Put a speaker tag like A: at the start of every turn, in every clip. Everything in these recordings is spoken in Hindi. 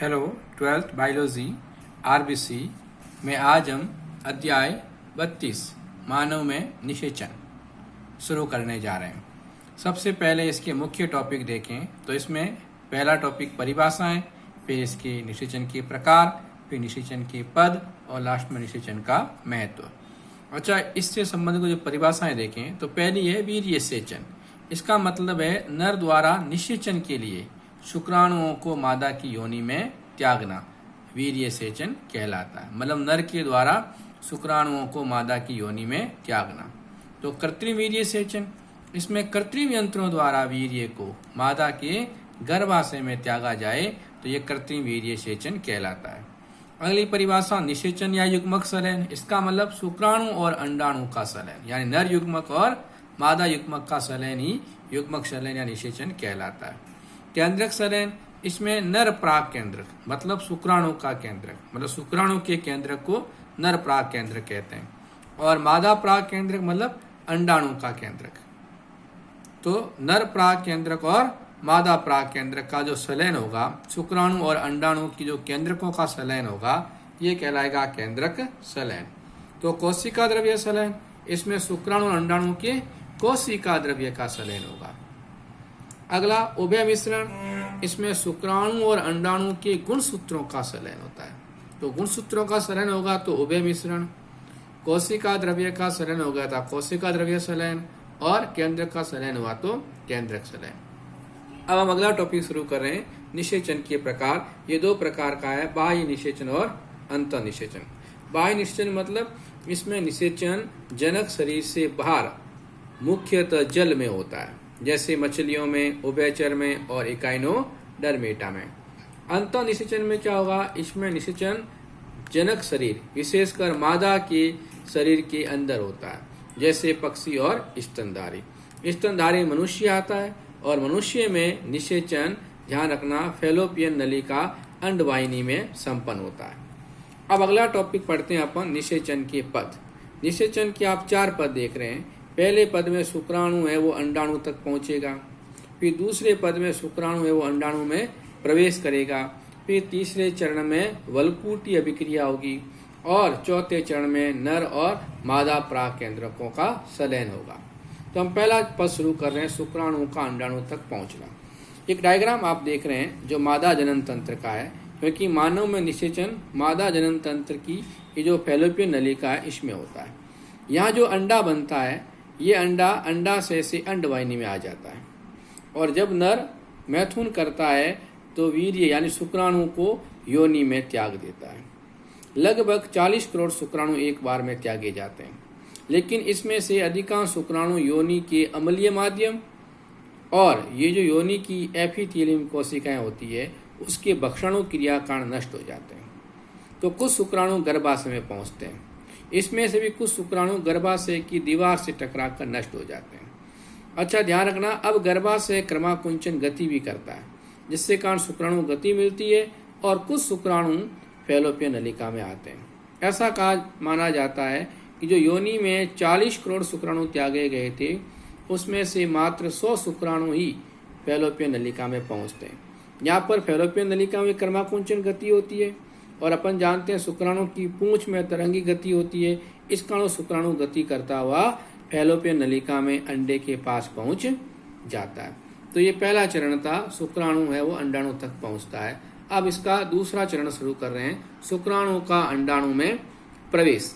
A: हेलो, 12th बायोलॉजी आरबीसी में आज हम अध्याय 32 मानव में निषेचन शुरू करने जा रहे हैं। सबसे पहले इसके मुख्य टॉपिक देखें तो इसमें पहला टॉपिक परिभाषाएं, फिर इसके निषेचन के प्रकार, फिर निषेचन के पद और लास्ट में निषेचन का महत्व। अच्छा, इससे संबंधित जो परिभाषाएं देखें तो पहली है वीर्य सेचन। इसका मतलब है नर द्वारा निषेचन के लिए शुक्राणुओं को मादा की योनि में त्यागना वीर्य सेचन कहलाता है। मतलब नर के द्वारा शुक्राणुओं को मादा की योनि में त्यागना। तो कृत्रिम वीर्य सेचन, इसमें कृत्रिम यंत्रों द्वारा वीर्य को मादा के गर्भाशय में त्यागा जाए तो ये कृत्रिम वीर्य सेचन कहलाता है। अगली परिभाषा निषेचन या युग्मक सलयन। इसका मतलब शुक्राणु और अंडाणु का सलयन, यानी नर युग्मक और मादा युग्मक का सलयन ही युग्मक सलयन या निषेचन कहलाता है। केंद्रक सलयन, इसमें नर प्राग केंद्रक मतलब शुक्राणु का केंद्रक, मतलब शुक्राणु के केंद्रक को नर प्राग केंद्रक कहते हैं, और मादा प्राग केंद्रक मतलब अंडाणु का केंद्रक। तो नर प्राग केंद्रक और मादा प्राग केंद्रक का जो सलयन होगा, शुक्राणु और अंडाणु की जो केंद्रकों का सलयन होगा, ये कहलाएगा केंद्रक सलयन। तो कोशिका द्रव्य सलयन, इसमें शुक्राणु और अंडाणु के कोशिका द्रव्य का सलयन होगा। अगला उभय मिश्रण, इसमें शुक्राणु और अंडाणु के गुणसूत्रों का सलयन होता है। तो गुणसूत्रों का सलयन होगा तो उभय मिश्रण, कोशिका द्रव्य का सलयन हो गया था कोशिका द्रव्य सलयन, और केंद्रक का सलयन हुआ तो केंद्रक सलयन। अब हम अगला टॉपिक शुरू कर रहे हैं, निषेचन के प्रकार। ये दो प्रकार का है, बाह्य निषेचन और अंतः निषेचन। बाह्य निषेचन मतलब इसमें निषेचन जनक शरीर से बाहर मुख्यतः जल में होता है, जैसे मछलियों में, उभयचर में और इकाइनोडर्मेटा में। अंतः निषेचन में क्या होगा, इसमें निषेचन जनक शरीर विशेषकर मादा के शरीर के अंदर होता है, जैसे पक्षी और स्तनधारी। स्तनधारी मनुष्य आता है, और मनुष्य में निषेचन, ध्यान रखना, फैलोपियन नली का अंडवाहिनी में संपन्न होता है। अब अगला टॉपिक पढ़ते हैं अपन, निषेचन के पद। निषेचन के आप 4 पद देख रहे हैं। पहले पद में शुक्राणु है वो अंडाणु तक पहुंचेगा, फिर दूसरे पद में शुक्राणु है वो अंडाणु में प्रवेश करेगा, फिर तीसरे चरण में वल्कुटी अभिक्रिया होगी, और चौथे चरण में नर और मादा प्राग केंद्रकों का सलयन होगा। तो हम पहला पद शुरू कर रहे हैं, शुक्राणु का अंडाणु तक पहुंचना। एक डायग्राम आप देख रहे हैं जो मादा जनन तंत्र का है, क्योंकि मानव में निषेचन मादा जनन तंत्र की ये जो फैलोपियन नलिका है इसमें होता है। यहाँ जो अंडा बनता है, ये अंडा अंडाशय से अंडवाहिनी में आ जाता है, और जब नर मैथुन करता है तो वीर्य यानी शुक्राणु को योनि में त्याग देता है। लगभग 40 करोड़ शुक्राणु एक बार में त्यागे जाते हैं, लेकिन इसमें से अधिकांश शुक्राणु योनि के अम्लीय माध्यम और ये जो योनि की एपिथेलियम कोशिकाएं होती है उसके भक्षणों क्रिया कारण नष्ट हो जाते हैं। तो कुछ शुक्राणु गर्भाशय में पहुंचते हैं, इसमें से भी कुछ शुक्राणु गर्भाशय की दीवार से टकराकर नष्ट हो जाते हैं। अच्छा, ध्यान रखना, अब गर्भाशय क्रमाकुंचन गति भी करता है, जिससे कारण शुक्राणु गति मिलती है, और कुछ शुक्राणु फैलोपियन नलिका में आते हैं। ऐसा कहा माना जाता है कि जो योनि में 40 करोड़ शुक्राणु त्यागे गए थे, उसमें से मात्र 100 शुक्राणु ही फैलोपियन नलिका में पहुंचते हैं। यहाँ पर फैलोपियन नलिका में क्रमाकुंचन गति होती है, और अपन जानते हैं शुक्राणु की पूंछ में तरंगी गति होती है। इस कारण शुक्राणु गति करता हुआ फैलोपियन नलिका में अंडे के पास पहुंच जाता है। तो ये पहला चरण था, शुक्राणु है वो अंडाणु तक पहुंचता है। अब इसका दूसरा चरण शुरू कर रहे हैं, शुक्राणु का अंडाणु में प्रवेश।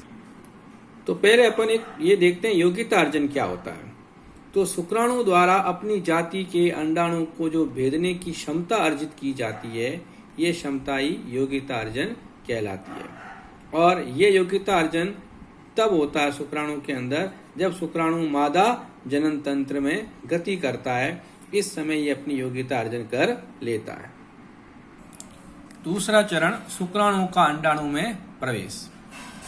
A: तो पहले अपन एक ये देखते हैं योग्यता अर्जन क्या होता है। तो शुक्राणु द्वारा अपनी जाति के अंडाणु को जो भेदने की क्षमता अर्जित की जाती है, ये क्षमता ही योग्यता अर्जन कहलाती है। और ये योग्यता अर्जन तब होता है शुक्राणु के अंदर जब शुक्राणु मादा जनन तंत्र में गति करता है, इस समय ये अपनी योग्यता अर्जन कर लेता है। दूसरा चरण, शुक्राणु का अंडाणु में प्रवेश।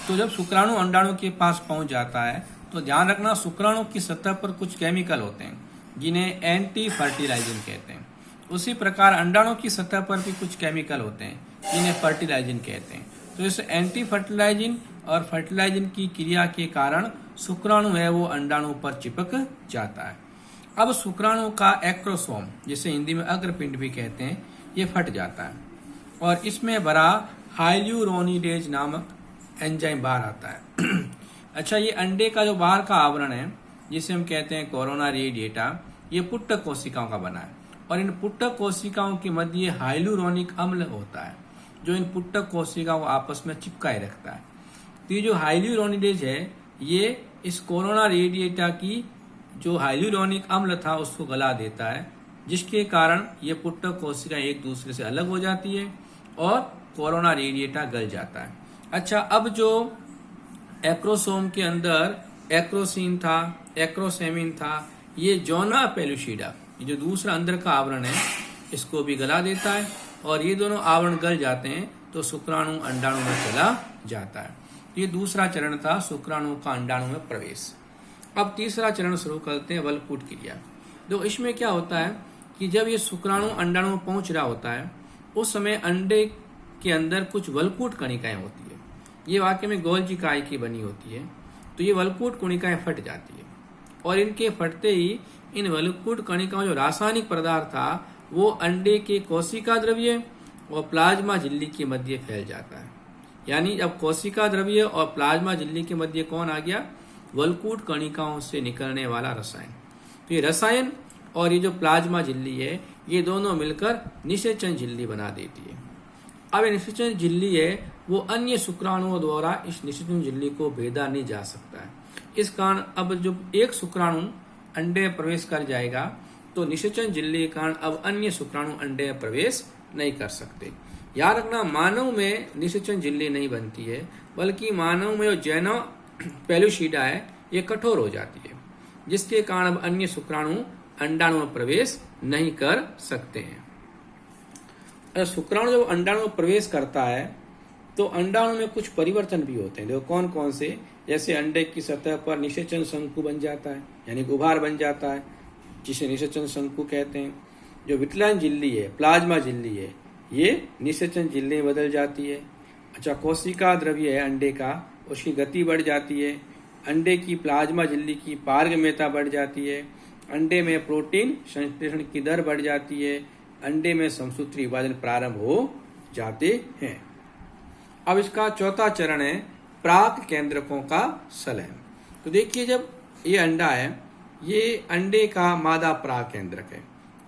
A: तो जब शुक्राणु अंडाणु के पास पहुंच जाता है तो ध्यान रखना, शुक्राणु की सतह पर कुछ केमिकल होते हैं जिन्हें एंटी फर्टिलाइजिन कहते हैं। उसी प्रकार अंडाणु की सतह पर भी कुछ केमिकल होते हैं जिन्हें फर्टिलाइजिन कहते हैं। तो इस एंटी फर्टिलाइजिन और फर्टिलाइजिन की क्रिया के कारण शुक्राणु है वो अंडाणु पर चिपक जाता है। अब शुक्राणु का एक्रोसोम, जिसे हिंदी में अग्रपिंड भी कहते हैं, ये फट जाता है। और इसमें भरा हाइल्यूरोनिडेज नामक एंजाइम बाहर आता है। अच्छा, ये अंडे का जो बाहर का आवरण है जिसे हम कहते हैं कोरोना रेडिएटा, ये पुट्टक कोशिकाओं का बना है और इन पुट्टक कोशिकाओं के मध्य हाइल्यूरोनिक अम्ल होता है जो इन पुट्टक कोशिकाओं को आपस में चिपकाए रखता है। तो ये जो हाइल्यूरोनिडेज है ये इस कोरोना रेडिएटा की जो हाइल्यूरोनिक अम्ल था उसको गला देता है, जिसके कारण ये पुट्टक कोशिकाएं एक दूसरे से अलग हो जाती है और कोरोना रेडिएटा गल जाता है। अच्छा, अब जो एक्रोसोम के अंदर एक्रोसिन था, एक्रोसेमिन था, ये जोना पेलुसिडा, ये जो दूसरा अंदर का आवरण है, इसको भी गला देता है और ये दोनों आवरण गल जाते हैं तो शुक्राणु अंडाणु में चला जाता है। ये दूसरा चरण था शुक्राणु का अंडाणु में प्रवेश। अब तीसरा चरण शुरू करते हैं वलकूट क्रिया। तो इसमें क्या होता है कि जब ये शुक्राणु अंडाणु में पहुंच रहा होता है उस समय अंडे के अंदर कुछ वलकूट कणिकाएं होती है। ये वाकई में गोल्जी काय की बनी होती है। तो ये वलकूट कणिकाएं फट जाती है और इनके फटते ही इन वलकूट कणिकाओं जो रासायनिक पदार्थ था वो अंडे के कोशिका द्रव्य और प्लाज्मा झिल्ली के मध्य फैल जाता है। यानी अब कोशिका द्रव्य और प्लाज्मा झिल्ली के मध्य कौन आ गया? वलकूट कणिकाओं से निकलने वाला रसायन। तो ये रसायन और ये जो प्लाज्मा झिल्ली है ये दोनों मिलकर निषेचन झिल्ली बना देती है। अब ये निषेचन झिल्ली है वो अन्य शुक्राणुओं द्वारा इस निषेचन झिल्ली को भेदा नहीं जा सकता है। इस कारण अब जब एक शुक्राणु अंडे में प्रवेश कर जाएगा तो निषेचन झिल्ली के कारण अब अन्य शुक्राणु अंडे में प्रवेश नहीं कर सकते। याद रखना, मानव में निषेचन झिल्ली नहीं बनती है, बल्कि मानव में जो जेनो पेलुसिडा है ये कठोर हो जाती है, जिसके कारण अब अन्य शुक्राणु अंडाणु में प्रवेश नहीं कर सकते हैं। शुक्राणु जब अंडाणु में प्रवेश करता है तो अंडाणु में कुछ परिवर्तन भी होते हैं। देखो कौन कौन से, जैसे अंडे की सतह पर निषेचन शंकु बन जाता है, यानी गुबार बन जाता है जिसे निषेचन शंकु कहते हैं। जो विटलाइन झिल्ली है, प्लाज्मा झिल्ली है, ये निषेचन झिल्ली में बदल जाती है। अच्छा, कोशिका द्रव्य है अंडे का, उसकी गति बढ़ जाती है। अंडे की प्लाज्मा झिल्ली की पारगम्यता बढ़ जाती है। अंडे में प्रोटीन संश्लेषण की दर बढ़ जाती है। अंडे में समसूत्री विभाजन प्रारंभ हो जाते हैं। अब इसका चौथा चरण है प्राक केंद्रकों का सलयन। तो देखिए, जब ये अंडा है ये अंडे का मादा प्राक केंद्रक है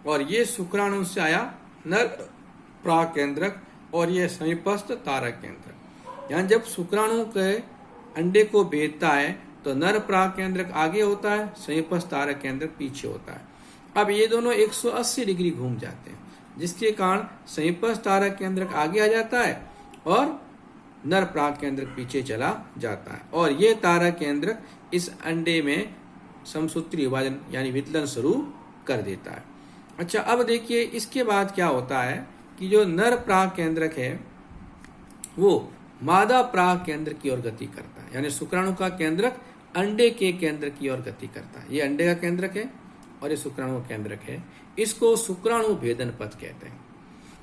A: और ये शुक्राणु से आया नर प्राक केंद्रक और ये समीपस्थ तारक केंद्रक। यानी जब शुक्राणु के अंडे को भेदता है तो नर प्राक केंद्रक आगे होता है, समीपस्थ तारक केंद्रक पीछे होता है। अब ये दोनों 180 डिग्री घूम जाते हैं, जिसके कारण समीपस्थ तारक केंद्रक आगे आ जाता है और नर प्राक केंद्रक पीछे चला जाता है और ये तारक केंद्रक इस अंडे में समसूत्री विभाजन यानी वितलन शुरू कर देता है। अच्छा, अब देखिए इसके बाद क्या होता है कि जो नर प्राक केंद्रक है वो मादा प्राक केंद्र की ओर गति करता है, यानी शुक्राणु का केंद्रक अंडे के केंद्र की ओर गति करता है। ये अंडे का केंद्रक है और ये शुक्राणु केंद्रक है। इसको शुक्राणु भेदन पथ कहते हैं।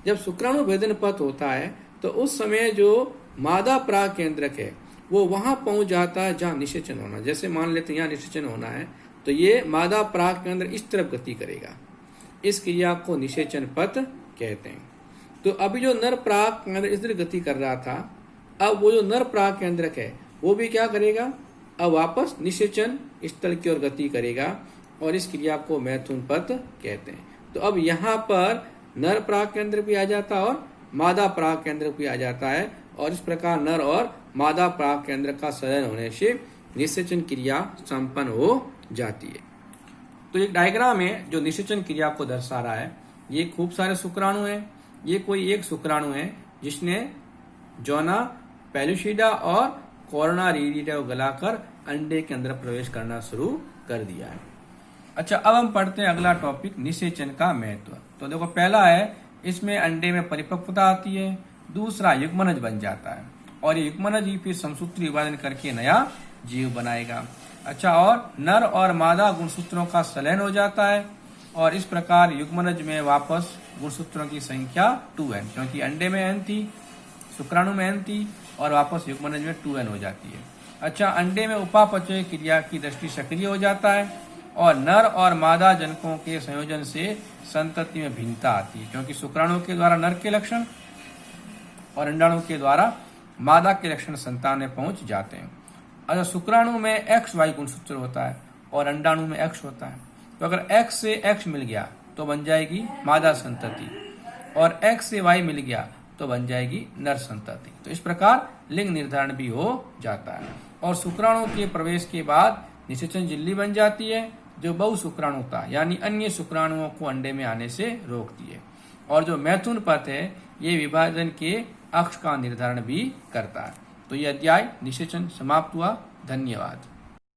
A: जब शुक्राणु भेदन पथ होता है तो उस समय जो मादा प्राक केंद्रक है वो वहां पहुंच जाता है जहां निषेचन होना। जैसे मान लेते हैं यहाँ निषेचन होना है तो ये मादा प्राक केंद्र इस तरफ गति करेगा। इस क्रिया को निषेचन पथ कहते हैं। तो अभी जो नर प्राक केंद्र इस तरह गति कर रहा था, अब वो जो नर प्राक केंद्रक है वो भी क्या करेगा, अब वापस निषेचन स्थल की ओर गति करेगा और इस क्रिया को मैथुन पथ कहते हैं। तो अब यहाँ पर नर प्राक केंद्र भी आ जाता है और मादा प्राक केंद्र भी आ जाता है और इस प्रकार नर और मादा प्राक केंद्र का सलयन होने से निषेचन क्रिया संपन्न हो जाती है। तो एक डायग्राम है जो निषेचन क्रिया को दर्शा रहा है। ये खूब सारे शुक्राणु हैं। ये कोई एक शुक्राणु है जिसने जोना पेलुसिडा और कोरोना रेडिएटा को गलाकर अंडे के अंदर प्रवेश करना शुरू कर दिया है। अच्छा, अब हम पढ़ते हैं अगला टॉपिक, निषेचन का महत्व। तो देखो, पहला है इसमें अंडे में परिपक्वता आती है। दूसरा, युग्मनज बन जाता है और ये युग्मनज ही फिर समसूत्री विभाजन करके नया जीव बनाएगा। अच्छा, और नर और मादा गुणसूत्रों का सलयन हो जाता है और इस प्रकार युग्मनज में वापस गुणसूत्रों की संख्या 2n, क्योंकि अंडे में n थी, शुक्राणु में n थी और वापस युग्मनज में 2n हो जाती है। अच्छा, अंडे में उपापचय क्रिया की दृष्टि सक्रिय हो जाता है और नर और मादा जनकों के संयोजन से संतति में भिन्नता आती है, क्योंकि शुक्राणु के द्वारा नर के लक्षण और अंडाणु के द्वारा मादा के लक्षण संतान में पहुंच जाते हैं। अच्छा, शुक्राणु में XY गुणसूत्र होता है और अंडाणु में X होता है। तो अगर X से X मिल गया तो बन जाएगी मादा संतति, और X से Y मिल गया तो बन जाएगी नर संतति। तो इस प्रकार लिंग निर्धारण भी हो जाता है। और शुक्राणु के प्रवेश के बाद निषेचन झिल्ली बन जाती है, जो बहु शुक्राणुता यानी अन्य शुक्राणुओं को अंडे में आने से रोकती है। और जो मैथुन पथ है, ये विभाजन के अक्ष का निर्धारण भी करता है। तो ये अध्याय निषेचन समाप्त हुआ। धन्यवाद।